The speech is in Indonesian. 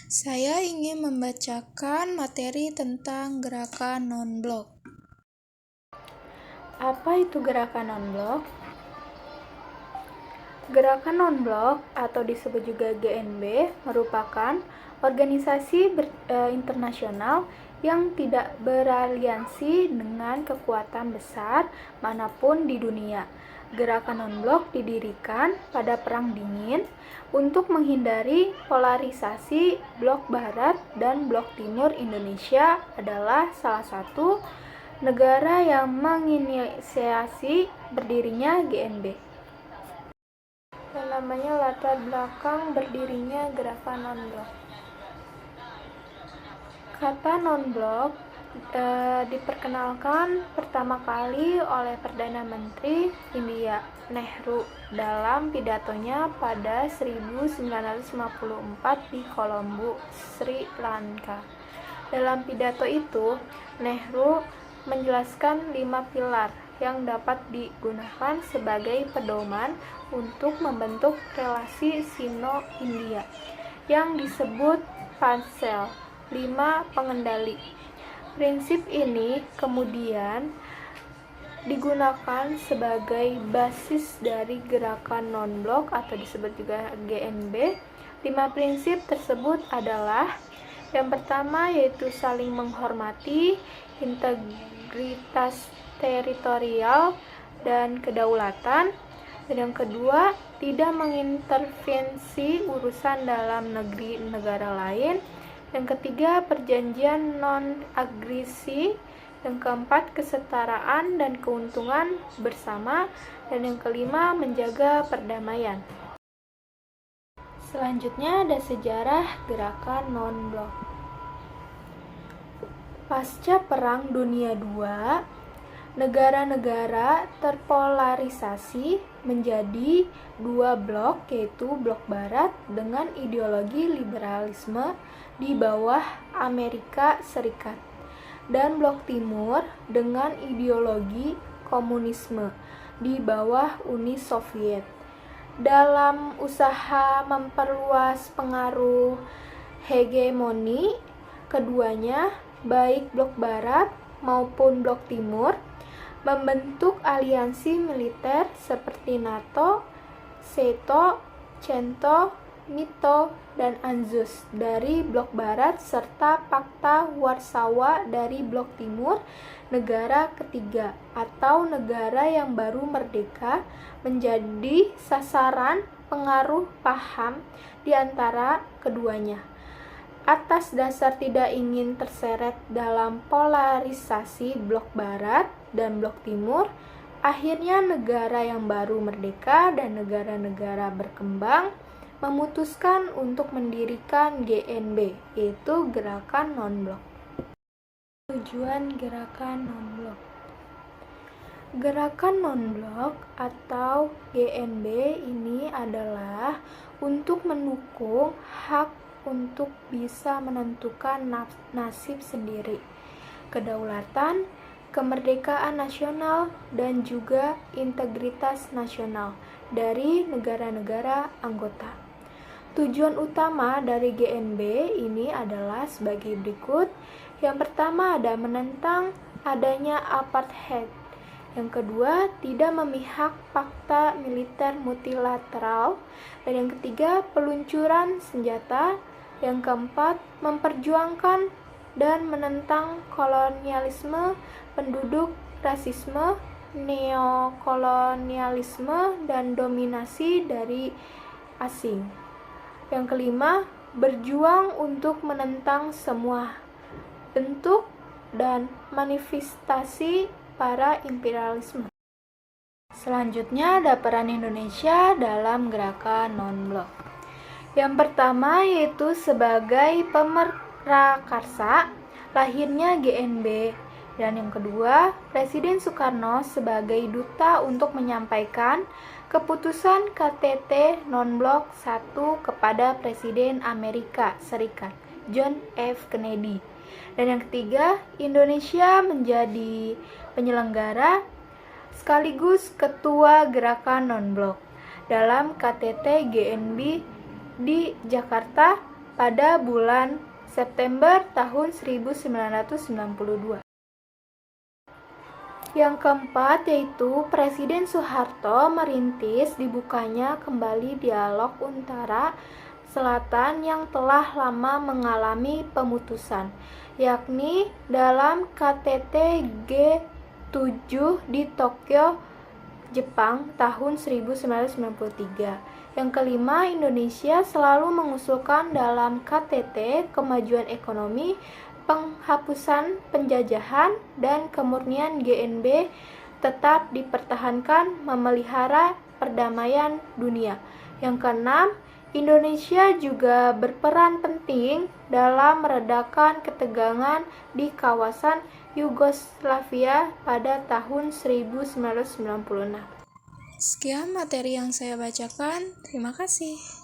Saya ingin membacakan materi tentang gerakan non-blok. Apa itu gerakan non-blok? Gerakan non-blok atau disebut juga GNB merupakan organisasi internasional yang tidak beraliansi dengan kekuatan besar manapun di dunia. Gerakan non-blok didirikan pada Perang Dingin untuk menghindari polarisasi blok Barat dan blok Timur. Indonesia adalah salah satu negara yang menginisiasi berdirinya GNB. Yang namanya latar belakang berdirinya gerakan non-blok. Kata non-blok diperkenalkan pertama kali oleh Perdana Menteri India Nehru dalam pidatonya pada 1954 di Colombo, Sri Lanka. Dalam pidato itu, Nehru menjelaskan 5 pilar yang dapat digunakan sebagai pedoman untuk membentuk relasi Sino-India yang disebut Pancel 5 pengendali. Prinsip ini kemudian digunakan sebagai basis dari gerakan non-blok atau disebut juga GNB. 5 prinsip tersebut adalah yang pertama yaitu saling menghormati, integritas teritorial dan kedaulatan, dan yang kedua tidak mengintervensi urusan dalam negeri negara lain, yang ketiga perjanjian non-agresi, yang keempat kesetaraan dan keuntungan bersama, dan yang kelima menjaga perdamaian. Selanjutnya ada sejarah gerakan non-blok. Pasca Perang Dunia II, negara-negara terpolarisasi menjadi 2 blok, yaitu blok Barat dengan ideologi liberalisme di bawah Amerika Serikat dan blok Timur dengan ideologi komunisme di bawah Uni Soviet. Dalam usaha memperluas pengaruh hegemoni keduanya, baik blok Barat maupun blok Timur membentuk aliansi militer seperti NATO, SEATO, CENTO, NATO, dan ANZUS dari blok Barat serta Pakta Warsawa dari blok Timur. Negara ketiga atau negara yang baru merdeka menjadi sasaran pengaruh paham di antara keduanya. Atas dasar tidak ingin terseret dalam polarisasi blok Barat dan blok Timur, akhirnya negara yang baru merdeka dan negara-negara berkembang memutuskan untuk mendirikan GNB, yaitu gerakan non-blok. Tujuan gerakan non-blok. Gerakan non-blok atau GNB ini adalah untuk mendukung hak untuk bisa menentukan nasib sendiri, kedaulatan, kemerdekaan nasional, dan juga integritas nasional dari negara-negara anggota. Tujuan utama dari GNB ini adalah sebagai berikut. Yang pertama ada menentang adanya apartheid. Yang kedua, tidak memihak fakta militer multilateral. Dan yang ketiga, peluncuran senjata. Yang keempat, memperjuangkan dan menentang kolonialisme penduduk, rasisme, neokolonialisme, dan dominasi dari asing. Yang kelima, berjuang untuk menentang semua bentuk dan manifestasi para imperialisme. Selanjutnya ada peran Indonesia dalam gerakan non-blok. Yang pertama yaitu sebagai pemerakarsa lahirnya GNB, dan yang kedua Presiden Soekarno sebagai duta untuk menyampaikan keputusan KTT non-blok 1 kepada Presiden Amerika Serikat John F. Kennedy. Dan yang ketiga, Indonesia menjadi penyelenggara sekaligus ketua gerakan non-blok dalam KTT GNB di Jakarta pada bulan September tahun 1992. Yang keempat yaitu Presiden Soeharto merintis dibukanya kembali dialog Utara Selatan yang telah lama mengalami pemutusan, yakni dalam KTT G7 di Tokyo, Jepang tahun 1993. Yang kelima, Indonesia selalu mengusulkan dalam KTT kemajuan ekonomi, penghapusan penjajahan, dan kemurnian GNB tetap dipertahankan memelihara perdamaian dunia. Yang keenam, Indonesia juga berperan penting dalam meredakan ketegangan di kawasan Yugoslavia pada tahun 1996. Sekian materi yang saya bacakan. Terima kasih.